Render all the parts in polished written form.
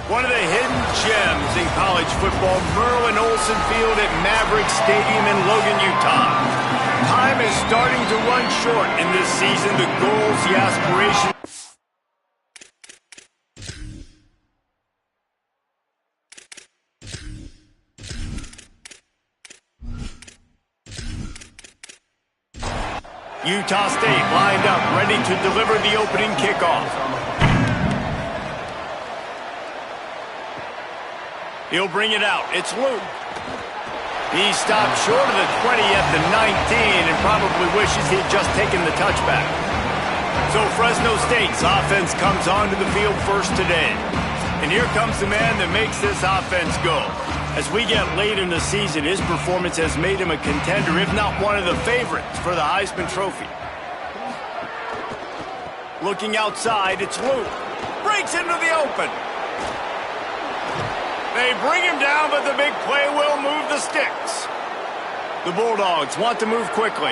One of the hidden gems in college football, Merlin Olsen Field at Maverick Stadium in Logan, Utah. Time is starting to run short in this season. The goals, the aspirations. Utah State lined up, ready to deliver the opening kickoff. He'll bring it out. It's Luke. He stopped short of the 20 at the 19 and probably wishes he'd just taken the touchback. So Fresno State's offense comes onto the field first today. And here comes the man that makes this offense go. As we get late in the season, his performance has made him a contender, if not one of the favorites, for the Heisman Trophy. Looking outside, it's Luke. Breaks into the open. They bring him down, but the big play will move the sticks. The Bulldogs want to move quickly.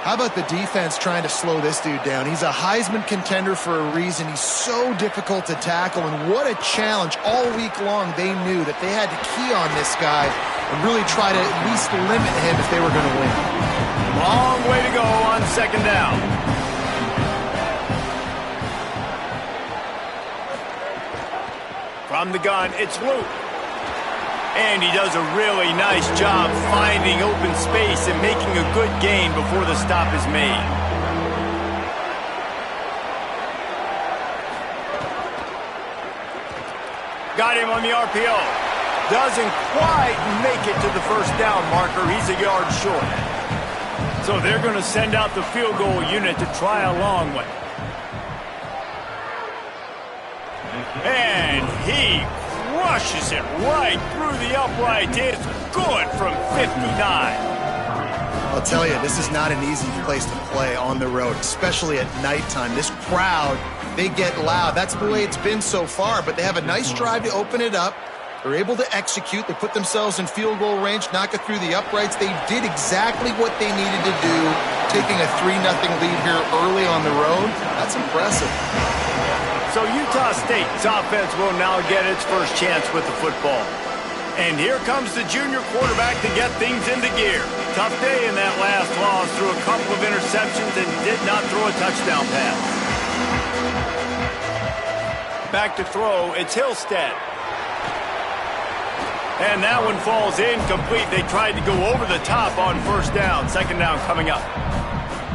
How about the defense trying to slow this dude down? He's a Heisman contender for a reason. He's so difficult to tackle, and what a challenge. All week long, they knew that they had to key on this guy and really try to at least limit him if they were going to win. Long way to go on second down. From the gun, it's Luke. And he does a really nice job finding open space and making a good gain before the stop is made. Got him on the RPO. Doesn't quite make it to the first down marker. He's a yard short. So they're going to send out the field goal unit to try a long one. And he crushes it right through the upright. It's good from 59. I'll tell you, this is not an easy place to play on the road, especially at nighttime. This crowd, they get loud. That's the way it's been so far, but they have a nice drive to open it up. They're able to execute. They put themselves in field goal range, knock it through the uprights. They did exactly what they needed to do, taking a 3-0 lead here early on the road. That's impressive. So Utah State's offense will now get its first chance with the football. And here comes the junior quarterback to get things into gear. Tough day in that last loss, threw a couple of interceptions and did not throw a touchdown pass. Back to throw, it's Hillstead. And that one falls incomplete. They tried to go over the top on first down. Second down coming up.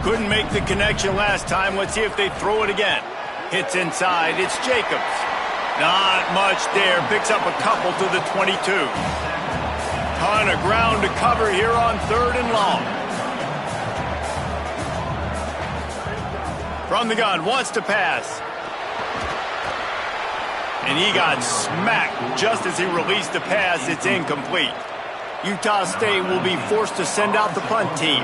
Couldn't make the connection last time. Let's see if they throw it again. Hits inside, it's Jacobs. Not much there, picks up a couple to the 22. Ton of ground to cover here on third and long. From the gun, wants to pass. And he got smacked just as he released the pass. It's incomplete. Utah State will be forced to send out the punt team.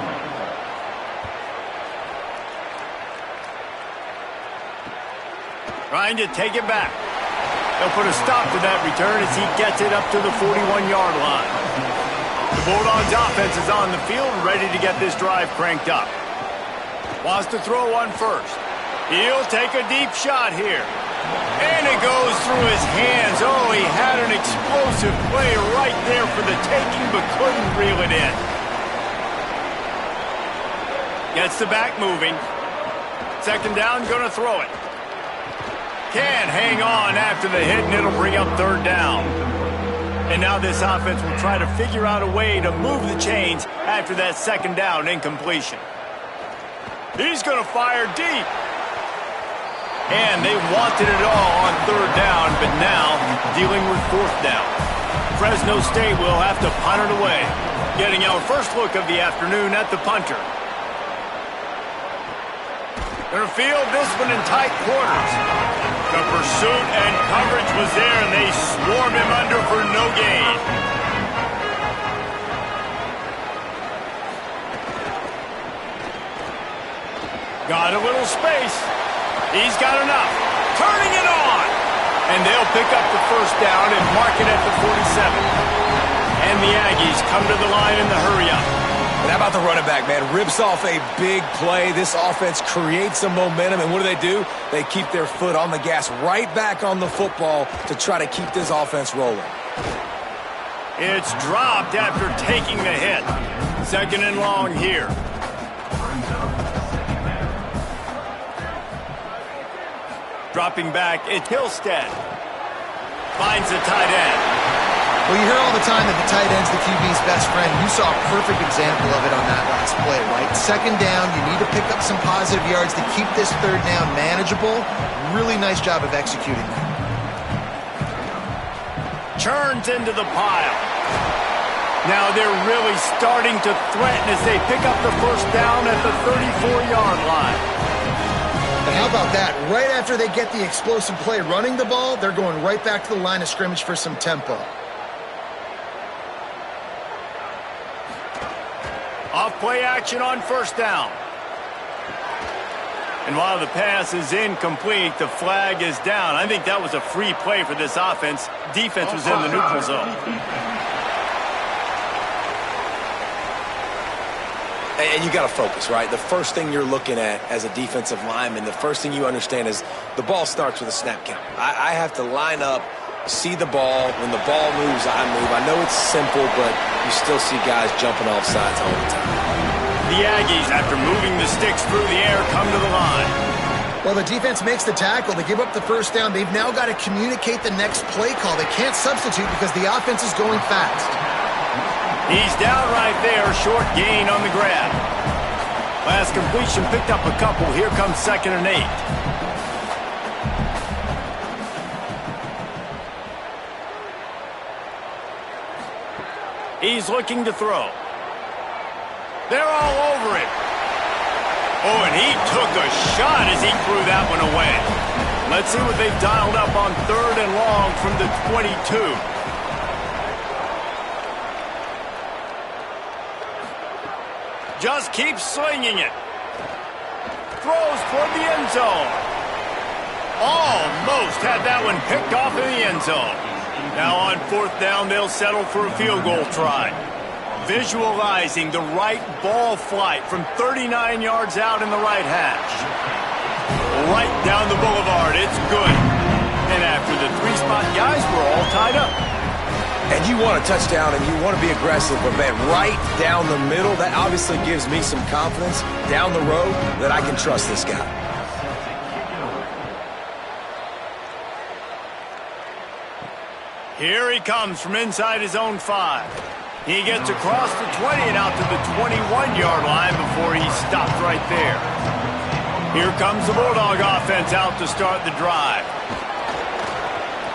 Trying to take it back. They'll put a stop to that return as he gets it up to the 41-yard line. The Bulldogs offense is on the field, ready to get this drive cranked up. Wants to throw one first. He'll take a deep shot here. And it goes through his hands. Oh, he had an explosive play right there for the taking, but couldn't reel it in. Gets the back moving. Second down, gonna throw it. Can't hang on after the hit, and it'll bring up third down. And now this offense will try to figure out a way to move the chains after that second down incompletion. He's going to fire deep. And they wanted it all on third down, but now dealing with fourth down. Fresno State will have to punt it away. Getting our first look of the afternoon at the punter. They're going to field this one in tight quarters. The pursuit and coverage was there, and they swarm him under for no gain. Got a little space. He's got enough. Turning it on. And they'll pick up the first down and mark it at the 47. And the Aggies come to the line in the hurry-up. And how about the running back, man? Rips off a big play. This offense creates some momentum, and what do? They keep their foot on the gas, right back on the football to try to keep this offense rolling. It's dropped after taking the hit. 2nd and long here. Dropping back, it's Hillstead. Finds the tight end. Well, you hear all the time that the tight end's the QB's best friend. You saw a perfect example of it on that last play, right? 2nd down, you need to pick up some positive yards to keep this 3rd down manageable. Really nice job of executing that. Turns into the pile. Now they're really starting to threaten as they pick up the 1st down at the 34-yard line. And how about that? Right after they get the explosive play running the ball, they're going right back to the line of scrimmage for some tempo. Off play action on 1st down. And while the pass is incomplete, the flag is down. I think that was a free play for this offense. Defense was in the neutral zone. And you got to focus, right? The first thing you're looking at as a defensive lineman, the first thing you understand is the ball starts with a snap count. I have to line up, see the ball. When the ball moves, I move. I know it's simple, but you still see guys jumping off sides all the time. The Aggies, after moving the sticks through the air, come to the line. Well, the defense makes the tackle. They give up the 1st down. They've now got to communicate the next play call. They can't substitute because the offense is going fast. He's down right there, short gain on the grab. Last completion picked up a couple. Here comes 2nd and 8. He's looking to throw. They're all over it. Oh, and he took a shot as he threw that one away. Let's see what they've dialed up on 3rd and long from the 22. Just keeps slinging it. Throws toward the end zone. Almost had that one picked off in the end zone. Now on 4th down, they'll settle for a field goal try. Visualizing the right ball flight from 39 yards out in the right hash. Right down the boulevard. It's good. And after the 3-spot guys, we're all tied up. And you want a touchdown and you want to be aggressive, but man, right down the middle, that obviously gives me some confidence down the road that I can trust this guy. Here he comes from inside his own 5. He gets across the 20 and out to the 21-yard line before he stopped right there. Here comes the Bulldog offense out to start the drive.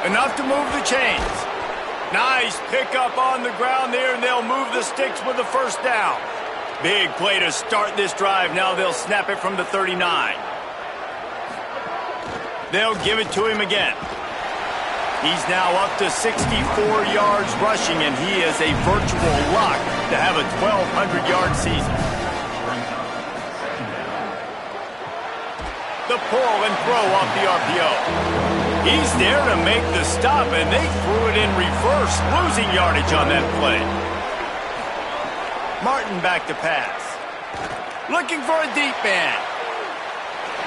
Enough to move the chains. Nice pickup on the ground there, and they'll move the sticks with the 1st down. Big play to start this drive. Now they'll snap it from the 39. They'll give it to him again. He's now up to 64 yards rushing, and he is a virtual lock to have a 1,200-yard season. The pull and throw off the RPO. He's there to make the stop, and they threw it in reverse, losing yardage on that play. Martin back to pass. Looking for a deep man.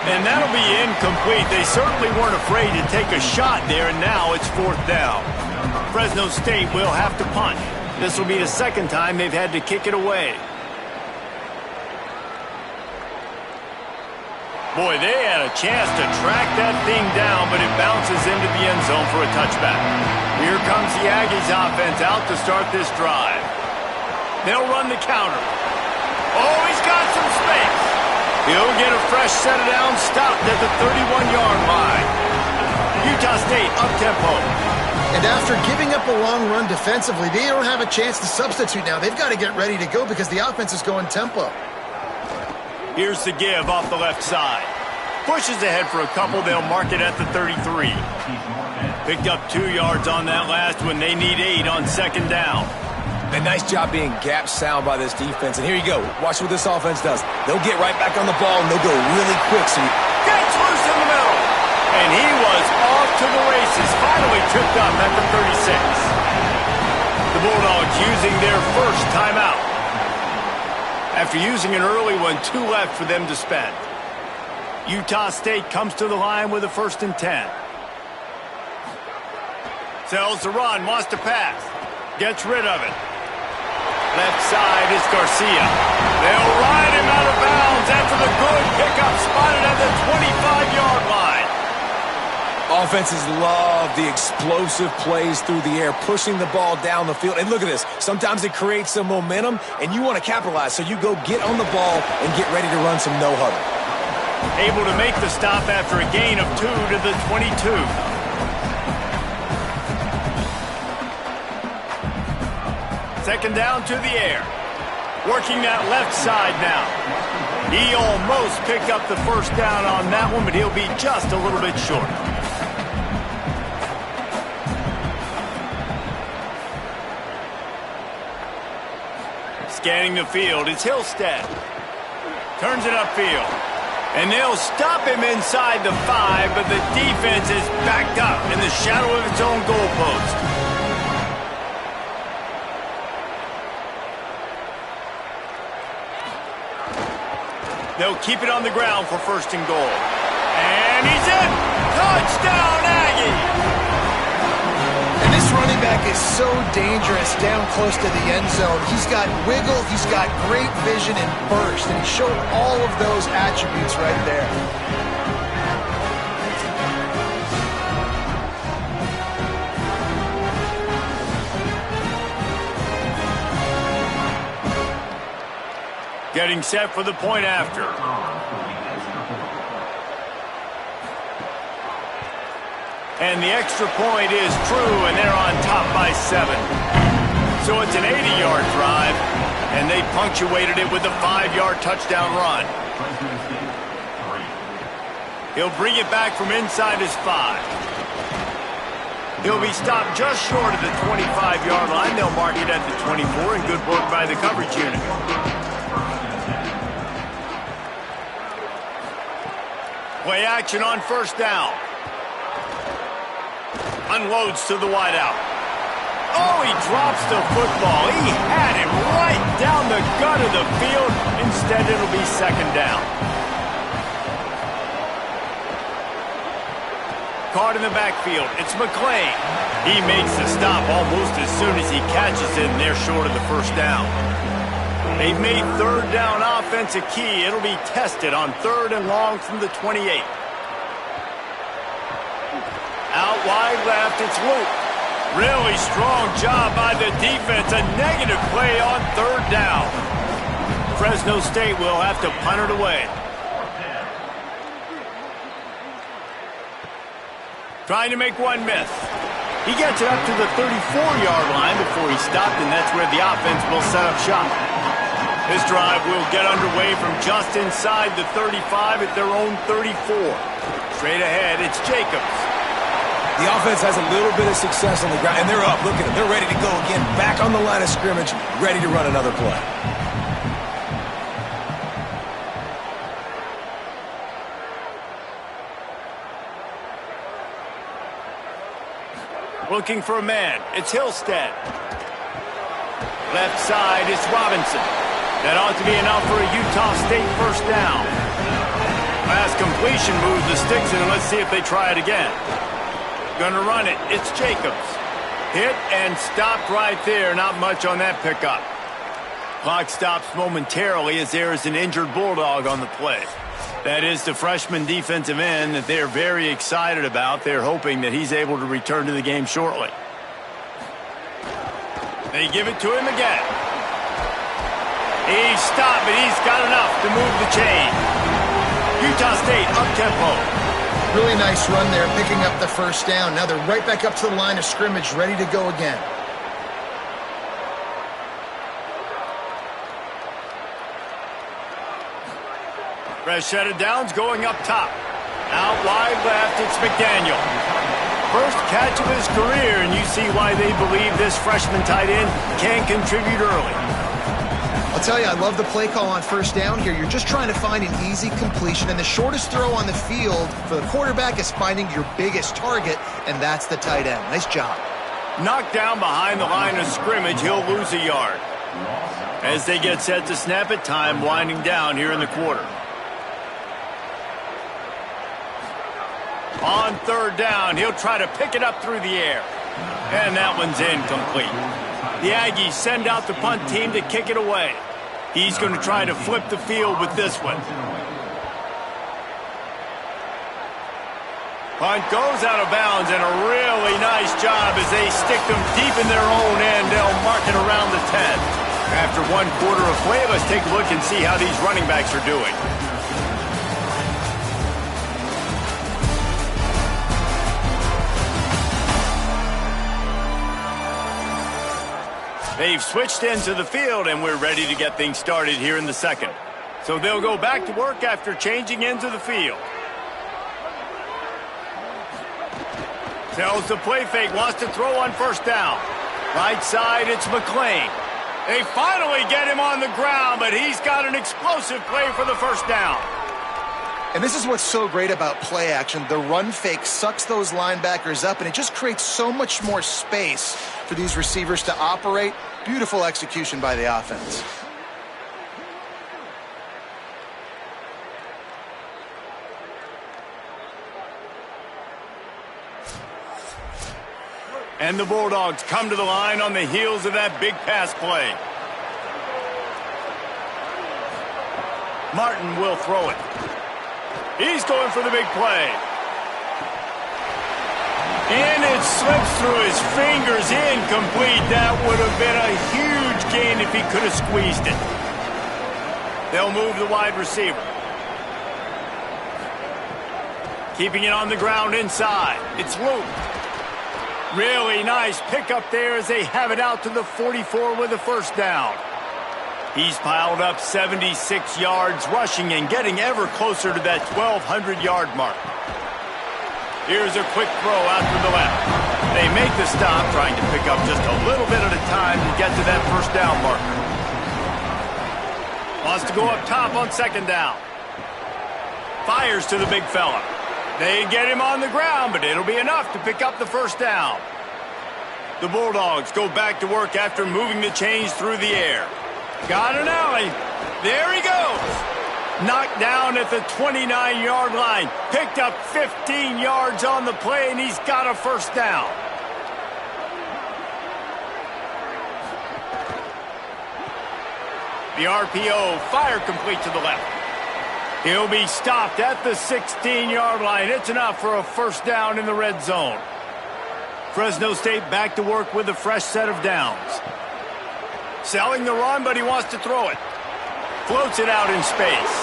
And that'll be incomplete. They certainly weren't afraid to take a shot there, and now it's 4th down. Fresno State will have to punt. This will be the 2nd time they've had to kick it away. Boy, they had a chance to track that thing down, but it bounces into the end zone for a touchback. Here comes the Aggies offense out to start this drive. They'll run the counter. Oh, he's got some space. He'll get a fresh set of downs, stopped at the 31-yard line. Utah State up-tempo. And after giving up a long run defensively, they don't have a chance to substitute now. They've got to get ready to go because the offense is going tempo. Here's the give off the left side. Pushes ahead for a couple. They'll mark it at the 33. Picked up 2 yards on that last one. They need 8 on 2nd down. A nice job being gap sound by this defense. And here you go. Watch what this offense does. They'll get right back on the ball, and they'll go really quick. So gets loose in the middle. And he was off to the races. Finally tripped up at the 36. The Bulldogs using their first timeout. After using an early one, 2 left for them to spend. Utah State comes to the line with a 1st and 10. Sells the run, wants to pass. Gets rid of it. Left side is Garcia. They'll ride him out of bounds after the good pickup spotted at the 25-yard line. Offenses love the explosive plays through the air, pushing the ball down the field. And look at this. Sometimes it creates some momentum, and you want to capitalize. So you go get on the ball and get ready to run some no-huddle. Able to make the stop after a gain of 2 to the 22. Second down to the air. Working that left side now. He almost picked up the 1st down on that one, but he'll be just a little bit short. Scanning the field, it's Hillstead. Turns it upfield. And they'll stop him inside the 5, but the defense is backed up in the shadow of its own goalpost. They'll keep it on the ground for 1st and goal. And he's in! Touchdown, Aggie! And this running back is so dangerous down close to the end zone. He's got wiggle, he's got great vision and burst, and he showed all of those attributes right there. Getting set for the point after. And the extra point is true, and they're on top by 7. So it's an 80-yard drive, and they punctuated it with a 5-yard touchdown run. He'll bring it back from inside his 5. He'll be stopped just short of the 25-yard line. They'll mark it at the 24, and good work by the coverage unit. Play action on 1st down. Unloads to the wideout. Oh, he drops the football. He had him right down the gut of the field. Instead, it'll be 2nd down. Caught in the backfield. It's McClain. He makes the stop almost as soon as he catches it, and they're short of the 1st down. They've made 3rd down offense a key. It'll be tested on 3rd and long from the 28. Out wide left, it's Luke. Really strong job by the defense. A negative play on 3rd down. Fresno State will have to punt it away. Trying to make one miss. He gets it up to the 34-yard line before he stopped, and that's where the offense will set up shop. This drive will get underway from just inside the 35 at their own 34. Straight ahead, it's Jacobs. The offense has a little bit of success on the ground, and they're up. Look at them. They're ready to go again. Back on the line of scrimmage, ready to run another play. Looking for a man. It's Hillstead. Left side, it's Robinson. That ought to be enough for a Utah State 1st down. Last completion moves the sticks in, and let's see if they try it again. Gonna run it. It's Jacobs. Hit and stopped right there. Not much on that pickup. Clock stops momentarily as there is an injured Bulldog on the play. That is the freshman defensive end that they're very excited about. They're hoping that he's able to return to the game shortly. They give it to him again. He's stopped, but he's got enough to move the chain. Utah State up-tempo. Really nice run there, picking up the 1st down. Now they're right back up to the line of scrimmage, ready to go again. Fresh set of downs going up top. Out wide left, it's McDaniel. First catch of his career, and you see why they believe this freshman tight end can contribute early. I'll tell you, I love the play call on 1st down here. You're just trying to find an easy completion, and the shortest throw on the field for the quarterback is finding your biggest target, and that's the tight end. Nice job. Knocked down behind the line of scrimmage, he'll lose a yard. As they get set to snap it, time winding down here in the quarter. On third down, he'll try to pick it up through the air. And that one's incomplete. The Aggies send out the punt team to kick it away. He's going to try to flip the field with this one. Punt goes out of bounds, and a really nice job as they stick them deep in their own end. They'll mark it around the 10. After one quarter of play, let's take a look and see how these running backs are doing. They've switched into the field, and we're ready to get things started here in the second. So they'll go back to work after changing into the field. Tells the play fake, wants to throw on first down. Right side, it's McClain. They finally get him on the ground, but he's got an explosive play for the first down. And this is what's so great about play action. The run fake sucks those linebackers up, and it just creates so much more space for these receivers to operate. Beautiful execution by the offense. And the Bulldogs come to the line on the heels of that big pass play. Martin will throw it. He's going for the big play. And it slips through his fingers, incomplete. That would have been a huge gain if he could have squeezed it. They'll move the wide receiver. Keeping it on the ground inside. It's Luke. Really nice pickup there as they have it out to the 44 with a first down. He's piled up 76 yards rushing and getting ever closer to that 1,200-yard mark. Here's a quick throw out to the left. They make the stop, trying to pick up just a little bit at a time to get to that first down marker. Wants to go up top on second down. Fires to the big fella. They get him on the ground, but it'll be enough to pick up the first down. The Bulldogs go back to work after moving the chains through the air. Got an alley. There he goes. Knocked down at the 29-yard line. Picked up 15 yards on the play, and he's got a first down. The RPO, fire complete to the left. He'll be stopped at the 16-yard line. It's enough for a first down in the red zone. Fresno State back to work with a fresh set of downs. Selling the run, but he wants to throw it. Floats it out in space.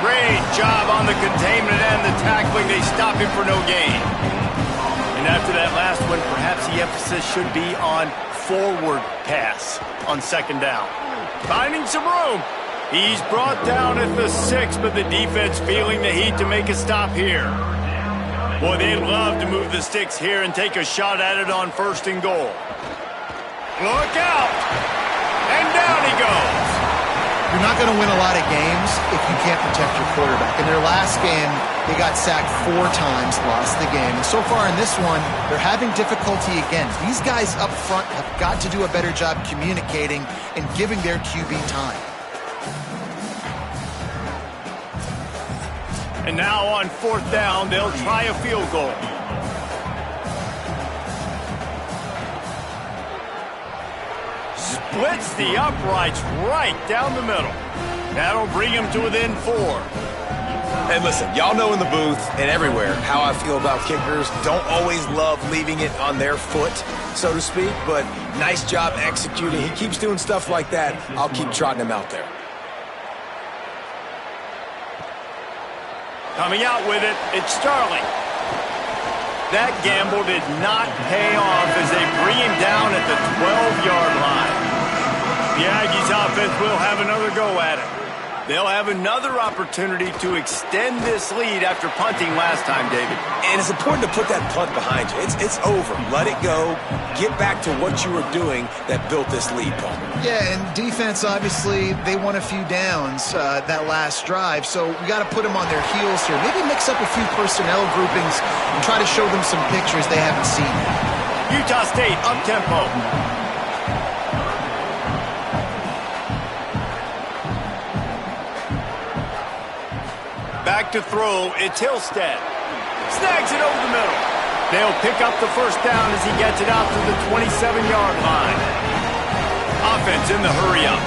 Great job on the containment and the tackling. They stop him for no gain. And after that last one, perhaps the emphasis should be on forward pass on second down. Finding some room. He's brought down at the 6, but the defense feeling the heat to make a stop here. Boy, they'd love to move the sticks here and take a shot at it on first and goal. Look out! And down he goes. You're not going to win a lot of games if you can't protect your quarterback. In their last game, they got sacked 4 times, lost the game. And so far in this one, they're having difficulty again. These guys up front have got to do a better job communicating and giving their QB time. And now on fourth down, they'll try a field goal. Splits the uprights right down the middle. That'll bring him to within 4. Hey, listen, y'all know in the booth and everywhere how I feel about kickers. Don't always love leaving it on their foot, so to speak, but nice job executing. He keeps doing stuff like that. I'll keep trotting him out there. Coming out with it, it's Starling. That gamble did not pay off as they bring him down at the 12-yard line. The Aggies offense will have another go at it. They'll have another opportunity to extend this lead after punting last time, David. And it's important to put that punt behind you. It's over. Let it go. Get back to what you were doing that built this lead, Paul. Yeah, and defense, obviously, they won a few downs that last drive, so we got to put them on their heels here. Maybe mix up a few personnel groupings and try to show them some pictures they haven't seen. Utah State up-tempo. Back to throw, it's Hillstead. Snags it over the middle. They'll pick up the first down as he gets it out to the 27-yard line. Offense in the hurry-up.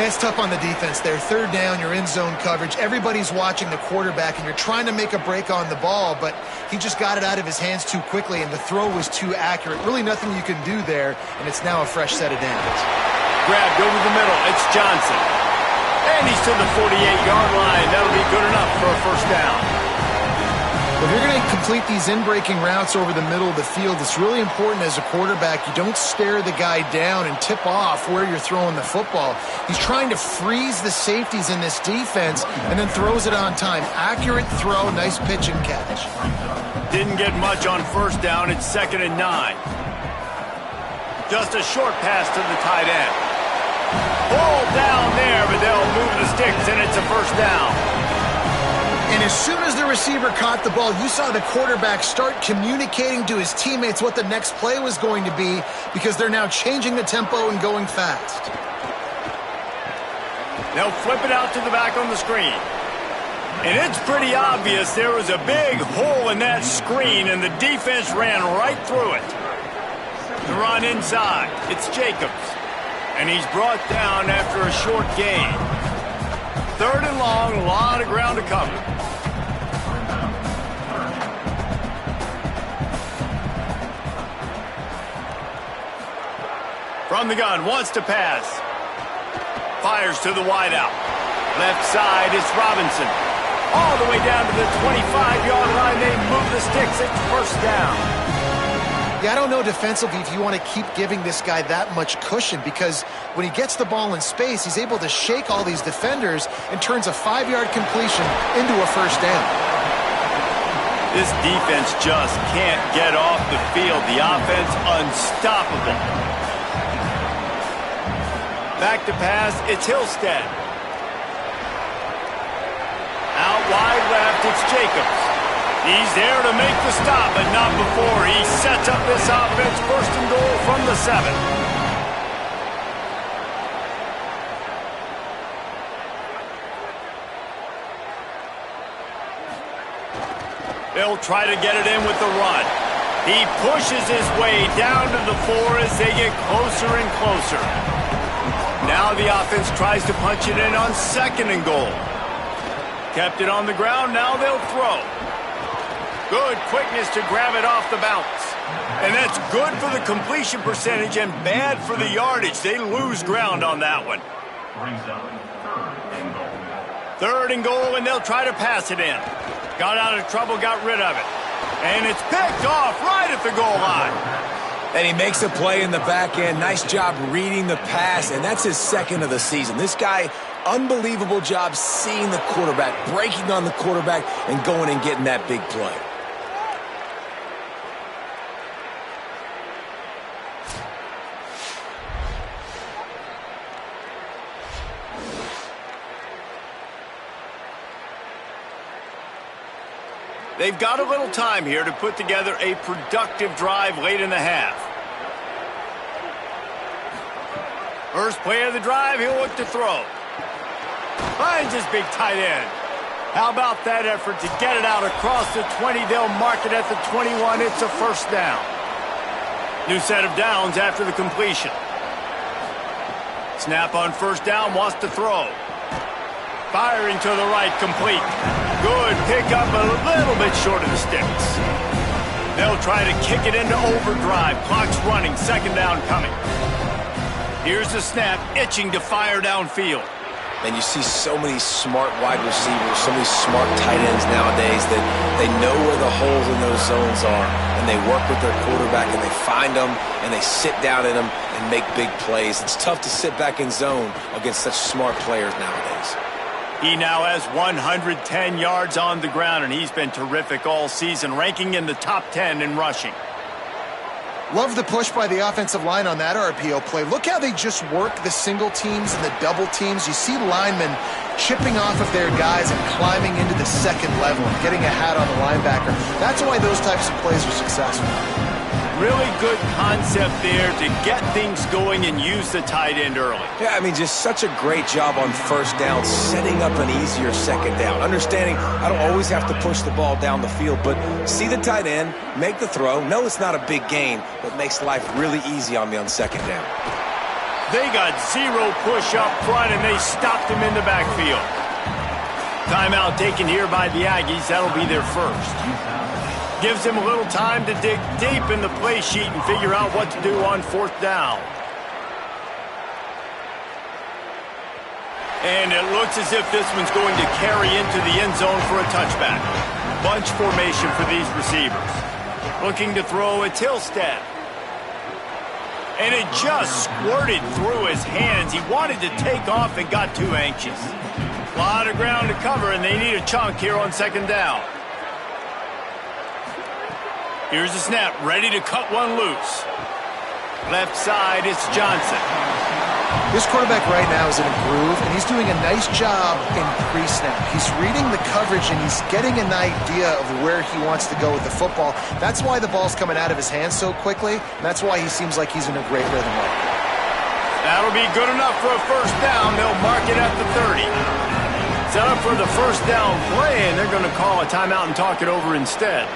It's tough on the defense there. Third down, you're in zone coverage. Everybody's watching the quarterback, and you're trying to make a break on the ball, but he just got it out of his hands too quickly, and the throw was too accurate. Really nothing you can do there, and it's now a fresh set of downs. Grabbed over the middle. It's Johnson. And he's to the 48-yard line. That'll be good enough for a first down. If you're going to complete these in-breaking routes over the middle of the field, it's really important as a quarterback you don't stare the guy down and tip off where you're throwing the football. He's trying to freeze the safeties in this defense and then throws it on time. Accurate throw, nice pitch and catch. Didn't get much on first down. It's 2nd and 9. Just a short pass to the tight end. Ball down there, but they'll move the sticks, and it's a first down. And as soon as the receiver caught the ball, you saw the quarterback start communicating to his teammates what the next play was going to be because they're now changing the tempo and going fast. They'll flip it out to the back on the screen. And it's pretty obvious there was a big hole in that screen, and the defense ran right through it. The run inside. It's Jacobs. And he's brought down after a short gain. 3rd and long, a lot of ground to cover. From the gun, wants to pass. Fires to the wideout. Left side, it's Robinson. All the way down to the 25-yard line. They move the sticks. It's first down. Yeah, I don't know defensively if you want to keep giving this guy that much cushion because when he gets the ball in space, he's able to shake all these defenders and turns a 5-yard completion into a first down. This defense just can't get off the field. The offense unstoppable. Back to pass, it's Hillstead. Out wide left, it's Jacobs. He's there to make the stop, but not before. He sets up this offense, 1st and goal from the 7. They'll try to get it in with the run. He pushes his way down to the 4 as they get closer and closer. Now the offense tries to punch it in on 2nd and goal. Kept it on the ground, now they'll throw. Good quickness to grab it off the bounce. And that's good for the completion percentage and bad for the yardage. They lose ground on that one. 3rd and goal, and they'll try to pass it in. Got out of trouble, got rid of it. And it's picked off right at the goal line. And he makes a play in the back end. Nice job reading the pass, and that's his 2nd of the season. This guy, unbelievable job seeing the quarterback, breaking on the quarterback, and going and getting that big play. They've got a little time here to put together a productive drive late in the half. First play of the drive, he'll look to throw. Finds his big tight end. How about that effort to get it out across the 20? They'll mark it at the 21. It's a first down. New set of downs after the completion. Snap on first down, wants to throw. Firing to the right, complete. Good pickup, a little bit short of the sticks. They'll try to kick it into overdrive. Clock's running, 2nd down coming. Here's the snap, itching to fire downfield. And you see so many smart wide receivers, so many smart tight ends nowadays that they know where the holes in those zones are, and they work with their quarterback, and they find them, and they sit down in them and make big plays. It's tough to sit back in zone against such smart players nowadays. He now has 110 yards on the ground, and he's been terrific all season, ranking in the top 10 in rushing. Love the push by the offensive line on that RPO play. Look how they just work the single teams and the double teams. You see linemen chipping off of their guys and climbing into the 2nd level and getting a hat on the linebacker. That's why those types of plays are successful. Really good concept there to get things going and use the tight end early. Yeah, I mean, just such a great job on first down, setting up an easier second down. Understanding I don't always have to push the ball down the field, but see the tight end, make the throw. No, it's not a big gain, but makes life really easy on me on second down. They got zero push up front, and they stopped him in the backfield. Timeout taken here by the Aggies. That'll be their first. Gives him a little time to dig deep in the play sheet and figure out what to do on fourth down. And it looks as if this one's going to carry into the end zone for a touchback. Bunch formation for these receivers. Looking to throw a till step. And it just squirted through his hands. He wanted to take off and got too anxious. A lot of ground to cover, and they need a chunk here on second down. Here's the snap, ready to cut one loose. Left side, it's Johnson. This quarterback right now is in a groove, and he's doing a nice job in pre-snap. He's reading the coverage, and he's getting an idea of where he wants to go with the football. That's why the ball's coming out of his hands so quickly, and that's why he seems like he's in a great rhythm right now. That'll be good enough for a first down. They'll mark it at the 30. Set up for the first down play, and they're going to call a timeout and talk it over instead.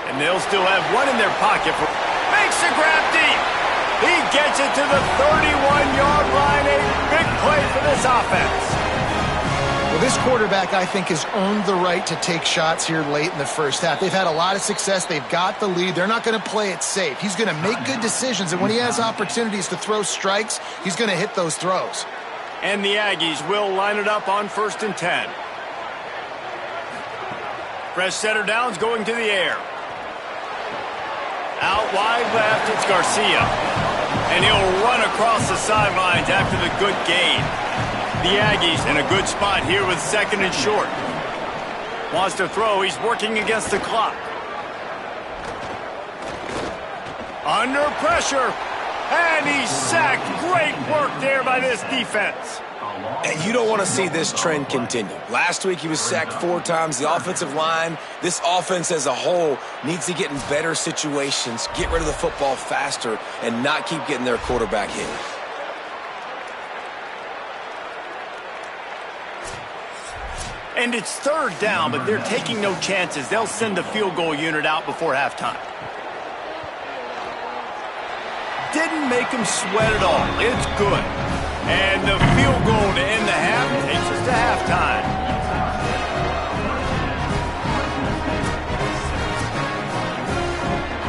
And they'll still have one in their pocket. Makes a grab deep. He gets it to the 31-yard line. A big play for this offense. Well, this quarterback, I think, has earned the right to take shots here late in the first half. They've had a lot of success. They've got the lead. They're not going to play it safe. He's going to make good decisions, and when he has opportunities to throw strikes, he's going to hit those throws. And the Aggies will line it up on 1st and 10. Fresh setter downs going to the air. Out wide left, it's Garcia. And he'll run across the sidelines after the good gain. The Aggies in a good spot here with 2nd and short. Wants to throw, he's working against the clock. Under pressure. And he's sacked. Great work there by this defense. And you don't want to see this trend continue. Last week he was sacked 4 times. The offensive line, this offense as a whole, needs to get in better situations, get rid of the football faster, and not keep getting their quarterback hit. And it's 3rd down, but they're taking no chances. They'll send the field goal unit out before halftime. Didn't make him sweat at all. It's good. And the field goal to end the half takes us to halftime.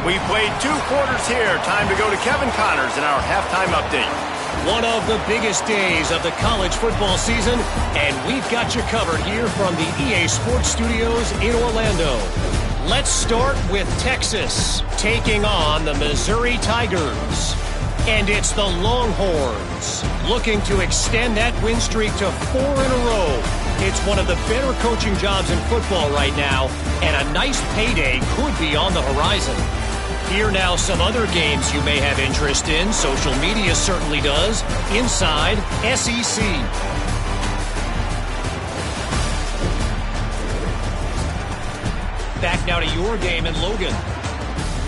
We played 2 quarters here. Time to go to Kevin Connors in our halftime update. One of the biggest days of the college football season, and we've got you covered here from the EA Sports Studios in Orlando. Let's start with Texas taking on the Missouri Tigers. And it's the Longhorns looking to extend that win streak to 4 in a row. It's one of the better coaching jobs in football right now, and a nice payday could be on the horizon. Here now some other games you may have interest in. Social media certainly does. Inside SEC. Back now to your game in Logan.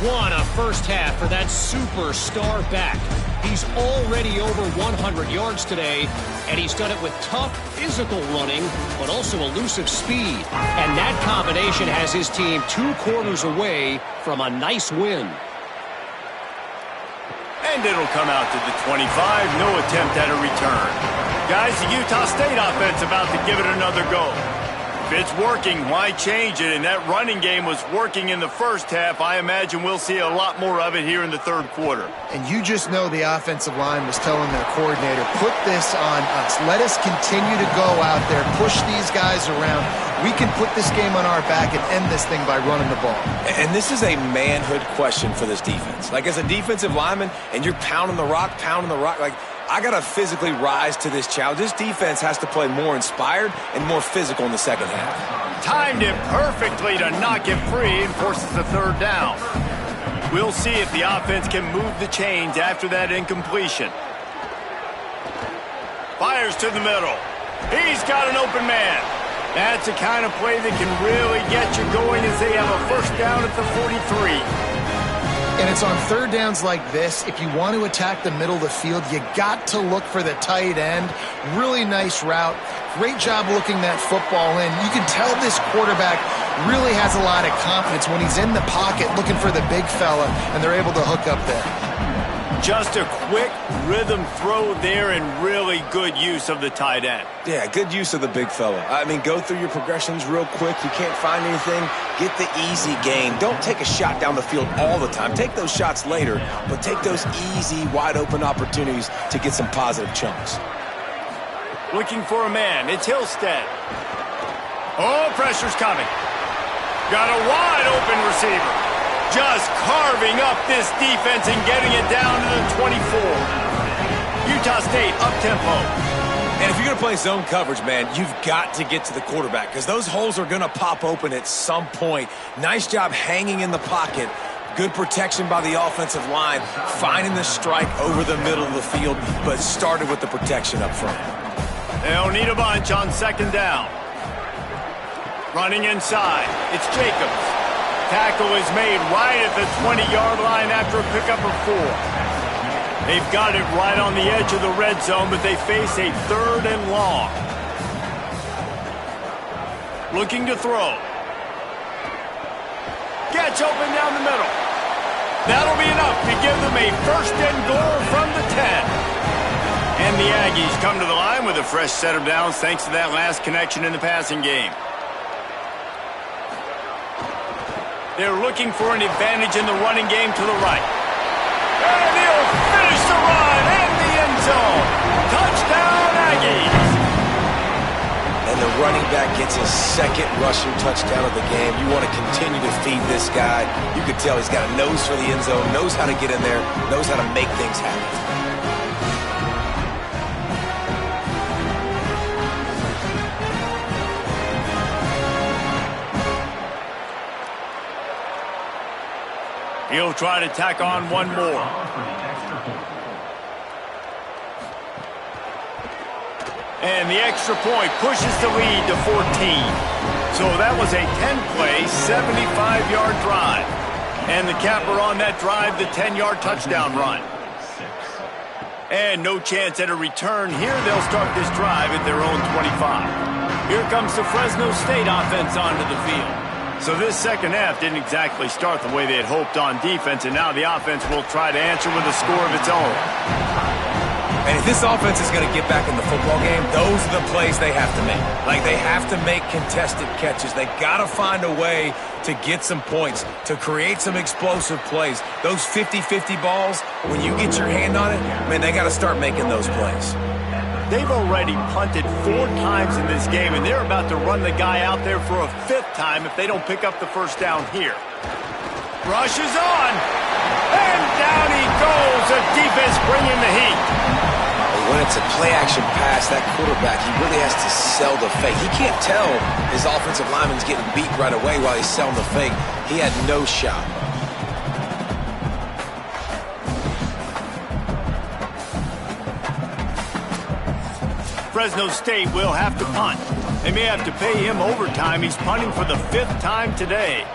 What a first half for that superstar back. He's already over 100 yards today, and he's done it with tough physical running, but also elusive speed. And that combination has his team 2 quarters away from a nice win. And it'll come out to the 25. No attempt at a return. Guys, the Utah State offense about to give it another go. If it's working, why change it? And that running game was working in the first half. I imagine we'll see a lot more of it here in the 3rd quarter. And you just know the offensive line was telling their coordinator, put this on us. Let us continue to go out there, push these guys around. We can put this game on our back and end this thing by running the ball. And this is a manhood question for this defense. Like, as a defensive lineman, and you're pounding the rock, like, I got to physically rise to this challenge. This defense has to play more inspired and more physical in the second half. Timed it perfectly to knock him free and forces the 3rd down. We'll see if the offense can move the chains after that incompletion. Fires to the middle. He's got an open man. That's the kind of play that can really get you going as they have a first down at the 43. And it's on third downs like this. If you want to attack the middle of the field, you got to look for the tight end. Really nice route. Great job looking that football in. You can tell this quarterback really has a lot of confidence when he's in the pocket looking for the big fella, and they're able to hook up there. Just a quick rhythm throw there and really good use of the tight end. Yeah, good use of the big fella. I mean, go through your progressions real quick. You can't find anything. Get the easy gain. Don't take a shot down the field all the time. Take those shots later, but take those easy, wide-open opportunities to get some positive chunks. Looking for a man. It's Hillstead. Oh, pressure's coming. Got a wide-open receiver. Just carving up this defense and getting it down to the 24. Utah State up-tempo. And if you're going to play zone coverage, man, you've got to get to the quarterback because those holes are going to pop open at some point. Nice job hanging in the pocket. Good protection by the offensive line, finding the strike over the middle of the field, but started with the protection up front. They'll need a bunch on second down. Running inside. It's Jacobs. Tackle is made right at the 20-yard line after a pickup of 4. They've got it right on the edge of the red zone, but they face a 3rd and long. Looking to throw. Gets open down the middle. That'll be enough to give them a 1st and goal from the 10. And the Aggies come to the line with a fresh set of downs thanks to that last connection in the passing game. They're looking for an advantage in the running game to the right. And he'll finish the run in the end zone. Touchdown, Aggies. And the running back gets his 2nd rushing touchdown of the game. You want to continue to feed this guy. You could tell he's got a nose for the end zone, knows how to get in there, knows how to make things happen. He'll try to tack on one more. And the extra point pushes the lead to 14. So that was a 10-play, 75-yard drive. And the capper on that drive, the 10-yard touchdown run. And no chance at a return here. They'll start this drive at their own 25. Here comes the Fresno State offense onto the field. So this second half didn't exactly start the way they had hoped on defense, and now the offense will try to answer with a score of its own. And if this offense is going to get back in the football game, those are the plays they have to make. Like, they have to make contested catches. They got to find a way to get some points, to create some explosive plays. Those 50-50 balls, when you get your hand on it, man, they got to start making those plays. They've already punted 4 times in this game, and they're about to run the guy out there for a 5th time if they don't pick up the first down here. Rush is on, and down he goes. The defense bringing the heat. When it's a play-action pass, that quarterback, he really has to sell the fake. He can't tell his offensive lineman's getting beat right away while he's selling the fake. He had no shot. Fresno State will have to punt. They may have to pay him overtime. He's punting for the 5th time today.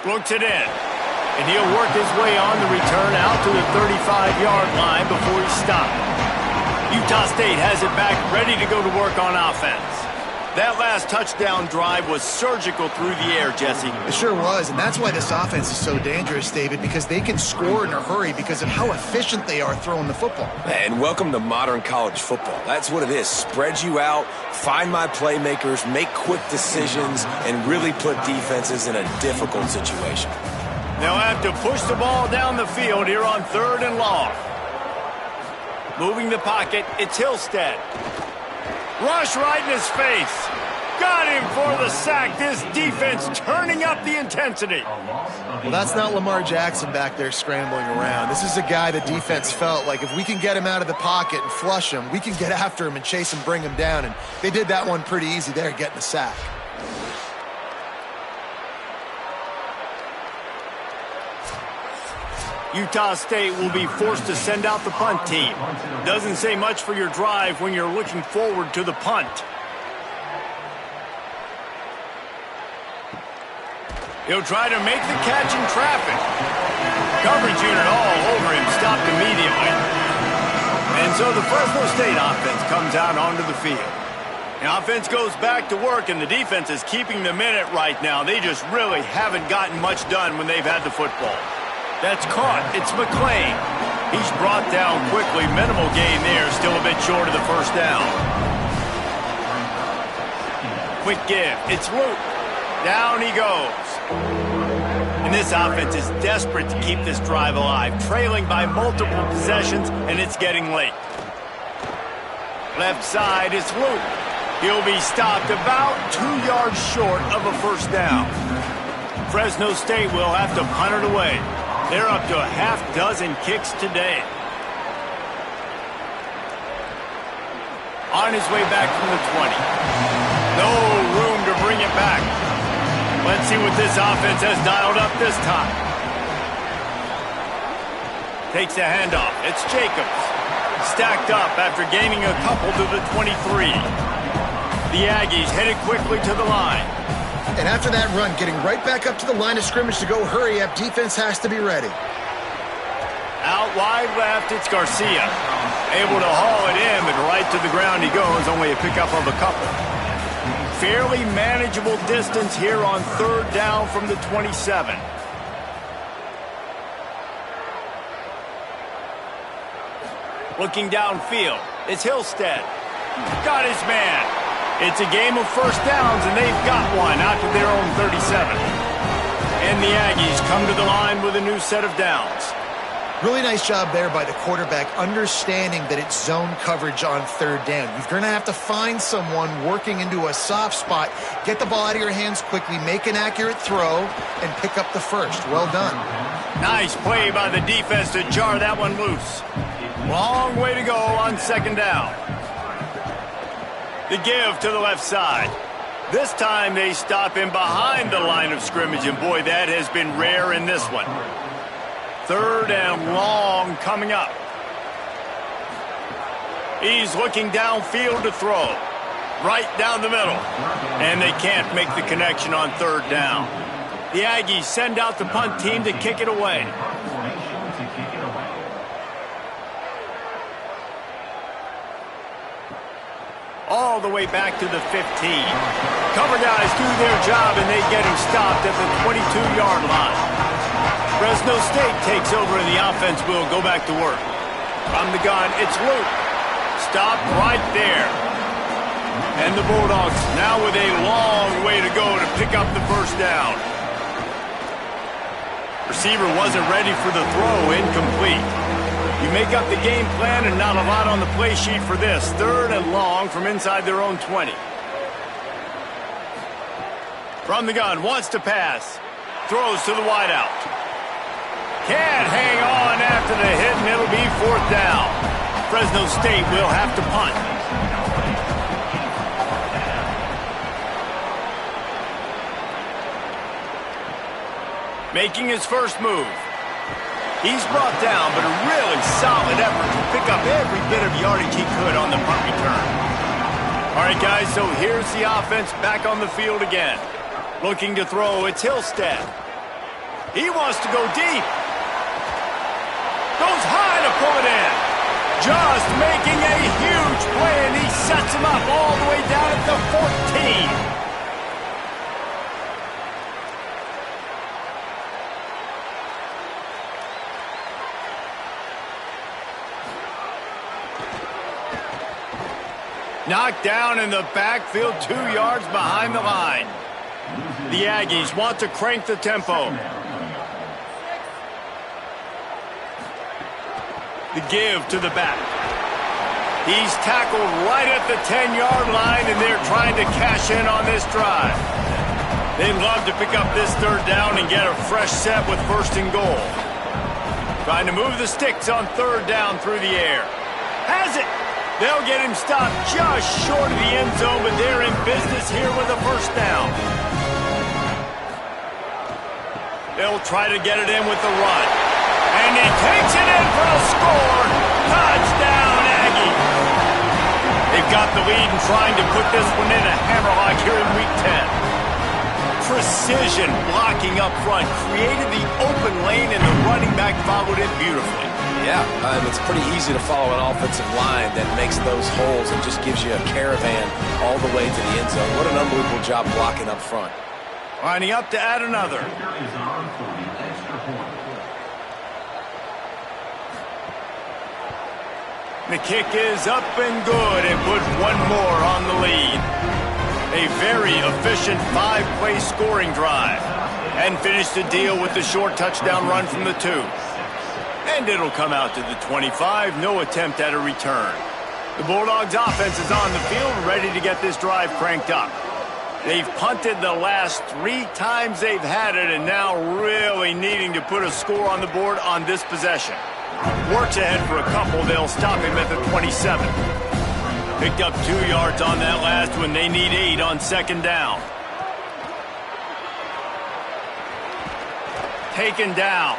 Looks it in. And he'll work his way on the return out to the 35-yard line before he's stopped. Utah State has it back, ready to go to work on offense. That last touchdown drive was surgical through the air, Jesse. It sure was, and that's why this offense is so dangerous, David, because they can score in a hurry because of how efficient they are throwing the football. And welcome to modern college football. That's what it is. Spread you out, find my playmakers, make quick decisions, and really put defenses in a difficult situation. They'll have to push the ball down the field here on 3rd and long. Moving the pocket, it's Hillstead. Rush right in his face. Got him for the sack. This defense turning up the intensity. Well, that's not Lamar Jackson back there scrambling around. This is a guy the defense felt like if we can get him out of the pocket and flush him, we can get after him and chase him, bring him down. And they did that one pretty easy there, getting the sack. Utah State will be forced to send out the punt team. Doesn't say much for your drive when you're looking forward to the punt. He'll try to make the catch in traffic. Coverage unit all over him, stopped immediately. And so the Fresno State offense comes out onto the field. The offense goes back to work, and the defense is keeping them in it right now. They just really haven't gotten much done when they've had the football. That's caught. It's McClain. He's brought down quickly. Minimal gain there, still a bit short of the first down. Quick give. It's Luke. Down he goes. And this offense is desperate to keep this drive alive, trailing by multiple possessions, and it's getting late. Left side, it's Luke. He'll be stopped about 2 yards short of a first down. Fresno State will have to punt it away. They're up to a half-dozen kicks today. On his way back from the 20. No room to bring it back. Let's see what this offense has dialed up this time. Takes the handoff. It's Jacobs. Stacked up after gaining a couple to the 23. The Aggies headed quickly to the line. And after that run, getting right back up to the line of scrimmage to go hurry up, defense has to be ready. Out wide left, it's Garcia. Able to haul it in, but right to the ground he goes, only a pickup of a couple. Fairly manageable distance here on third down from the 27. Looking downfield, it's Hillstead. Got his man. It's a game of first downs, and they've got one out to their own 37. And the Aggies come to the line with a new set of downs. Really nice job there by the quarterback, understanding that it's zone coverage on third down. You're going to have to find someone working into a soft spot, get the ball out of your hands quickly, make an accurate throw, and pick up the first. Well done. Nice play by the defense to jar that one loose. Long way to go on second down. The give to the left side. This time they stop him behind the line of scrimmage, and boy, that has been rare in this one. Third and long coming up. He's looking downfield to throw. Right down the middle. And they can't make the connection on third down. The Aggies send out the punt team to kick it away. All the way back to the 15. Cover guys do their job, and they get him stopped at the 22-yard line. Fresno State takes over, and the offense will go back to work. From the gun, it's Luke. Stopped right there. And the Bulldogs now with a long way to go to pick up the first down. Receiver wasn't ready for the throw, incomplete. You make up the game plan, and not a lot on the play sheet for this. Third and long from inside their own 20. From the gun, wants to pass. Throws to the wideout. Can't hang on after the hit, and it'll be fourth down. Fresno State will have to punt. Making his first move. He's brought down, but a really solid effort to pick up every bit of yardage he could on the punt return. All right, guys, so here's the offense back on the field again. Looking to throw, it's Hillstead. He wants to go deep. Goes high to pull it in. Just making a huge play, and he sets him up all the way down at the 14. Knocked down in the backfield, 2 yards behind the line. The Aggies want to crank the tempo. The give to the back. He's tackled right at the 10-yard line, and they're trying to cash in on this drive. They'd love to pick up this third down and get a fresh set with first and goal. Trying to move the sticks on third down through the air. Has it! They'll get him stopped just short of the end zone, but they're in business here with a first down. They'll try to get it in with the run. And he takes it in for a score. Touchdown, Aggie. They've got the lead and trying to put this one in a hammerlock here in Week 10. precision blocking up front, created the open lane, and the running back followed it beautifully. Yeah, it's pretty easy to follow an offensive line that makes those holes and just gives you a caravan all the way to the end zone. What an unbelievable job blocking up front. Lining up to add another. The kick is up and good and put one more on the lead. A very efficient 5-play scoring drive. And finished the deal with the short touchdown run from the 2. And it'll come out to the 25. No attempt at a return. The Bulldogs offense is on the field, ready to get this drive cranked up. They've punted the last 3 times they've had it, and now really needing to put a score on the board on this possession. Works ahead for a couple. They'll stop him at the 27. Picked up 2 yards on that last one. They need 8 on second down. Taken down.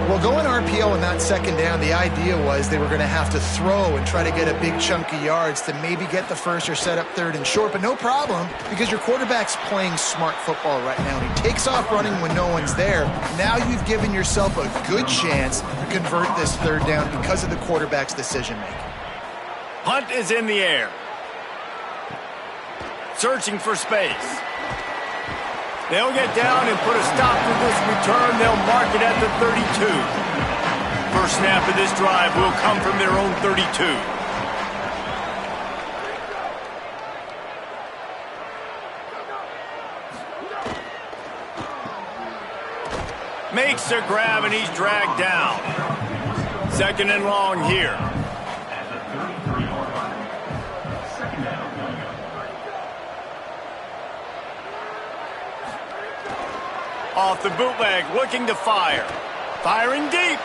Well, going RPO on that second down, the idea was they were going to have to throw and try to get a big chunk of yards to maybe get the first or set up third and short, but no problem because your quarterback's playing smart football right now. And he takes off running when no one's there. Now you've given yourself a good chance to convert this third down because of the quarterback's decision-making. Hunt is in the air. Searching for space. They'll get down and put a stop to this return. They'll mark it at the 32. First snap of this drive will come from their own 32. Makes a grab and he's dragged down. Second and long here. Off the bootleg, looking to fire. Firing deep.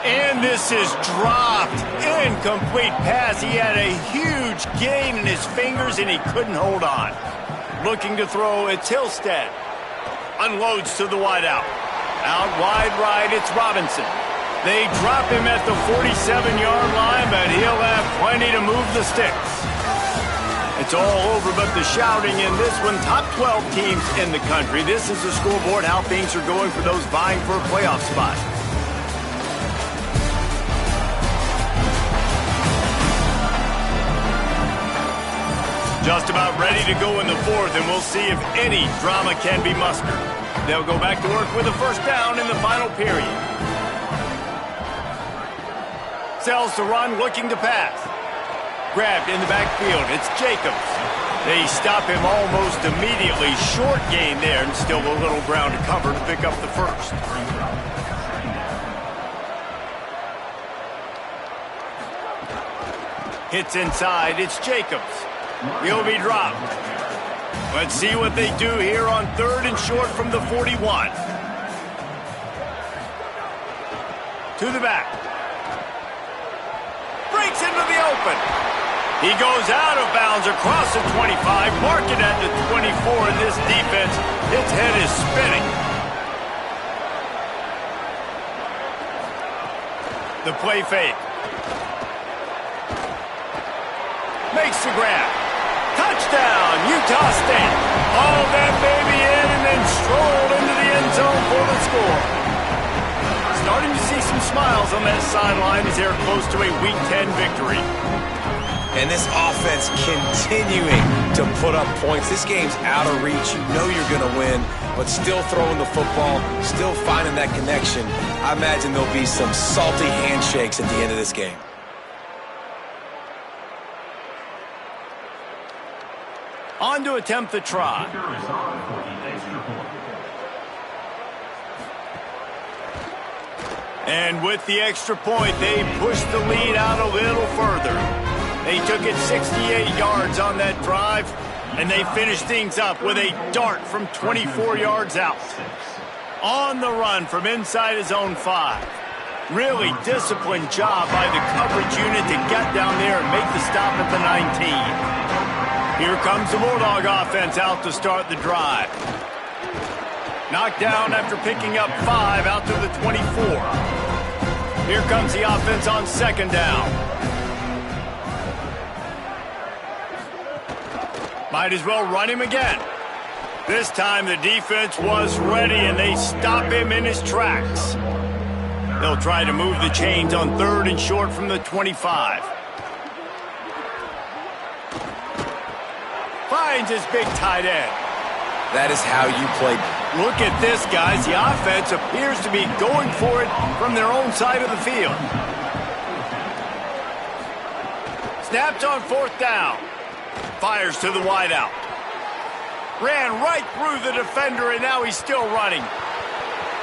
And this is dropped. Incomplete pass. He had a huge gain in his fingers, and he couldn't hold on. Looking to throw, it's Hillstead. Unloads to the wideout. Out wide right, it's Robinson. They drop him at the 47-yard line, but he'll have plenty to move the sticks. It's all over but the shouting in this one. Top 12 teams in the country. This is the scoreboard, how things are going for those vying for a playoff spot. Just about ready to go in the fourth, and we'll see if any drama can be mustered. They'll go back to work with a first down in the final period. Sells to run, looking to pass. Grabbed in the backfield. It's Jacobs. They stop him almost immediately. Short gain there, and still a little ground to cover to pick up the first. Hits inside. It's Jacobs. He'll be dropped. Let's see what they do here on third and short from the 41. To the back. Breaks into the open. He goes out of bounds across the 25, mark it at the 24, and this defense, its head is spinning. The play fake. Makes the grab. Touchdown, Utah State. All that baby in and then strolled into the end zone for the score. Starting to see some smiles on that sideline as they're close to a Week 10 victory. And this offense continuing to put up points. This game's out of reach. You know you're going to win, but still throwing the football, still finding that connection. I imagine there'll be some salty handshakes at the end of this game. On to attempt the try. And with the extra point, they push the lead out a little further. They took it 68 yards on that drive, and they finished things up with a dart from 24 yards out. On the run from inside his own 5. Really disciplined job by the coverage unit to get down there and make the stop at the 19. Here comes the Bulldog offense out to start the drive. Knocked down after picking up 5 out to the 24. Here comes the offense on second down. Might as well run him again. This time the defense was ready, and they stop him in his tracks. They'll try to move the chains on 3rd and short from the 25. Finds his big tight end. That is how you play. Look at this, guys. The offense appears to be going for it from their own side of the field. Snaps on 4th down. Fires to the wideout. Ran right through the defender, and now he's still running.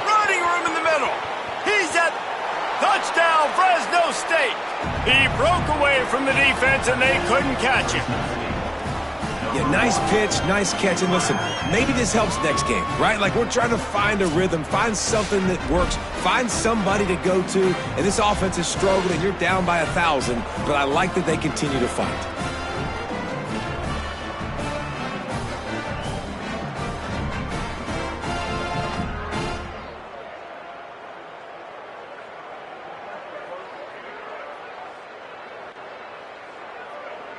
Running room in the middle. He's at touchdown, Fresno State. He broke away from the defense, and they couldn't catch him. Yeah, nice pitch, nice catch. And listen, maybe this helps next game, right? Like, we're trying to find a rhythm, find something that works, find somebody to go to. And this offense is struggling. You're down by 1,000, but I like that they continue to fight.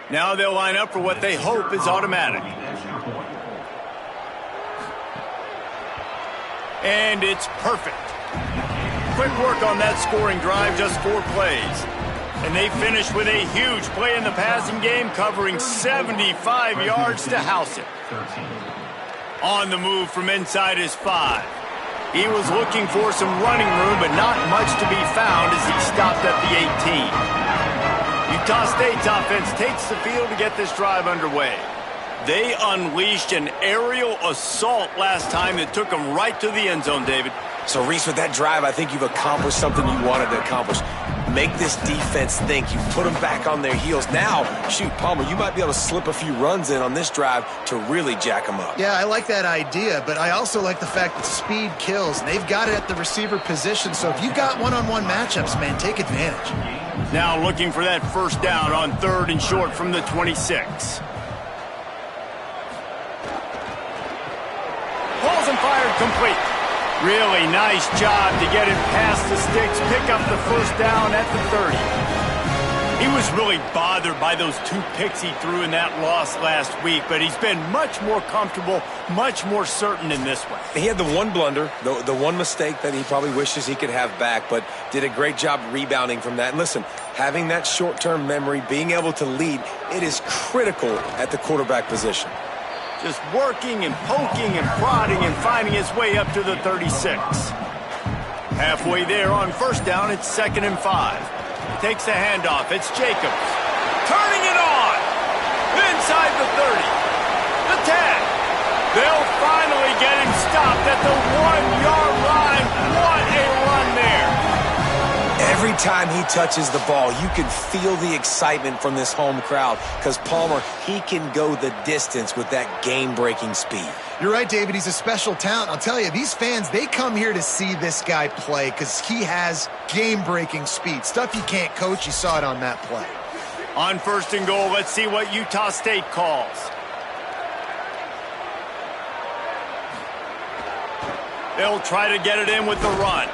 Now they'll line up for what they hope is automatic. And it's perfect. Quick work on that scoring drive, just 4 plays. And they finish with a huge play in the passing game, covering 75 yards to house it. On the move from inside his 5. He was looking for some running room, but not much to be found as he stopped at the 18. Utah State's offense takes the field to get this drive underway. They unleashed an aerial assault last time that took them right to the end zone, David. So, Reese, with that drive, I think you've accomplished something you wanted to accomplish. Make this defense think. You put them back on their heels. Now, shoot, Palmer, you might be able to slip a few runs in on this drive to really jack them up. Yeah, I like that idea, but I also like the fact that speed kills. They've got it at the receiver position, so if you got one-on-one matchups, man, take advantage. Now looking for that 1st down on 3rd and short from the 26. Pulls and fired complete. Really nice job to get him past the sticks, pick up the 1st down at the 30. He was really bothered by those 2 picks he threw in that loss last week, but he's been much more comfortable, much more certain in this one. He had the one blunder, the one mistake that he probably wishes he could have back, but did a great job rebounding from that. And listen, having that short-term memory, being able to lead, it is critical at the quarterback position. Just working and poking and prodding and finding his way up to the 36. Halfway there on 1st down, it's 2nd and 5. Takes the handoff. It's Jacobs. Turning it on. Inside the 30. The 10. They'll finally get him stopped at the 1-yard line. What a run there. Every time he touches the ball, you can feel the excitement from this home crowd because Palmer, he can go the distance with that game-breaking speed. You're right, David. He's a special talent. I'll tell you, these fans, they come here to see this guy play because he has game-breaking speed. Stuff you can't coach. You saw it on that play. On 1st and goal, let's see what Utah State calls. They'll try to get it in with the run.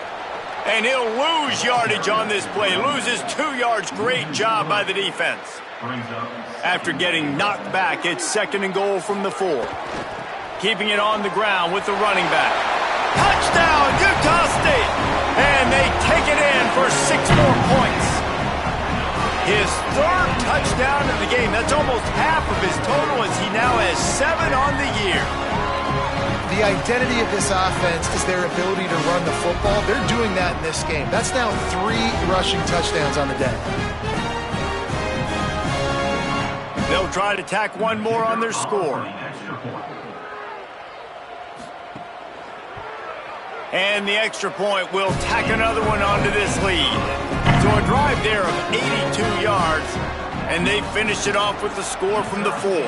And he'll lose yardage on this play. Loses 2 yards. Great job by the defense. After getting knocked back, it's 2nd and goal from the 4. Keeping it on the ground with the running back. Touchdown, Utah State! And they take it in for 6 more points. His 3rd touchdown of the game. That's almost half of his total as he now has 7 on the year. The identity of this offense is their ability to run the football. They're doing that in this game. That's now 3 rushing touchdowns on the day. They'll try to tack one more on their score. And the extra point will tack another one onto this lead. So a drive there of 82 yards, and they finished it off with the score from the 4. 41,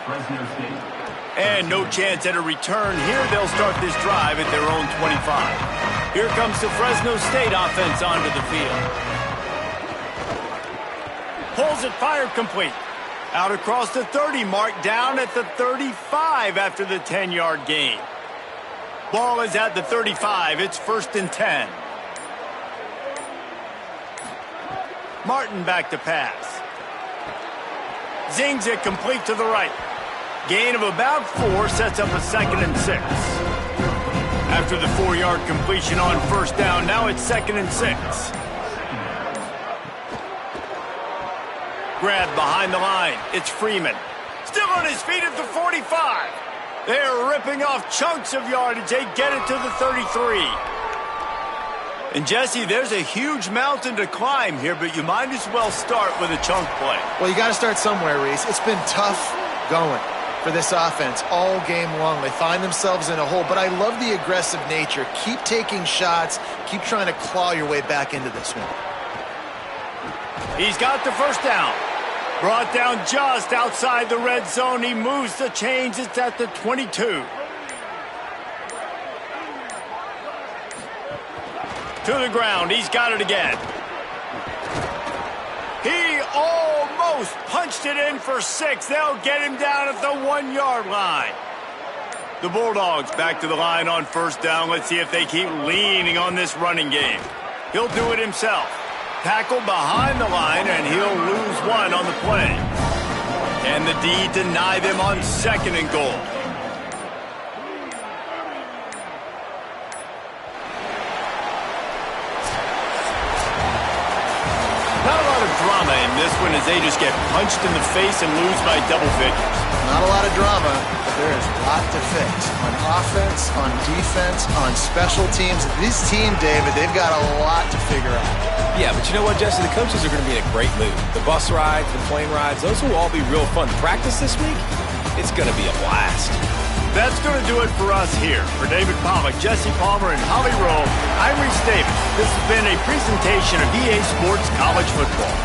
Fresno State. And no chance at a return here. They'll start this drive at their own 25. Here comes the Fresno State offense onto the field. Pulls it, fired complete. Out across the 30 mark, down at the 35 after the 10-yard gain. Ball is at the 35. It's 1st and 10. Martin back to pass. Zings it complete to the right. Gain of about 4 sets up a 2nd and 6. After the 4-yard completion on first down, now it's 2nd and 6. Grab behind the line. It's Freeman. Still on his feet at the 45. They're ripping off chunks of yardage. They get it to the 33. And, Jesse, there's a huge mountain to climb here, but you might as well start with a chunk play. Well, you got to start somewhere, Reese. It's been tough going for this offense all game long. They find themselves in a hole, but I love the aggressive nature. Keep taking shots. Keep trying to claw your way back into this one. He's got the first down. Brought down just outside the red zone. He moves the chains. It's at the 22. To the ground. He's got it again. He almost punched it in for 6. They'll get him down at the 1-yard line. The Bulldogs back to the line on first down. Let's see if they keep leaning on this running game. He'll do it himself. Tackled behind the line, and he'll lose 1 on the play. And the D deny them on 2nd and goal. Not a lot of drama in this one as they just get punched in the face and lose by double figures. Not a lot of drama, but there is a lot to fix. On offense, on defense, on special teams. This team, David, they've got a lot to figure out. Yeah, but you know what, Jesse? The coaches are going to be in a great mood. The bus rides, the plane rides, those will all be real fun. Practice this week, it's going to be a blast. That's going to do it for us here. For David Pollack, Jesse Palmer, and Holly Rowe, I'm Reese Davis. This has been a presentation of EA Sports College Football.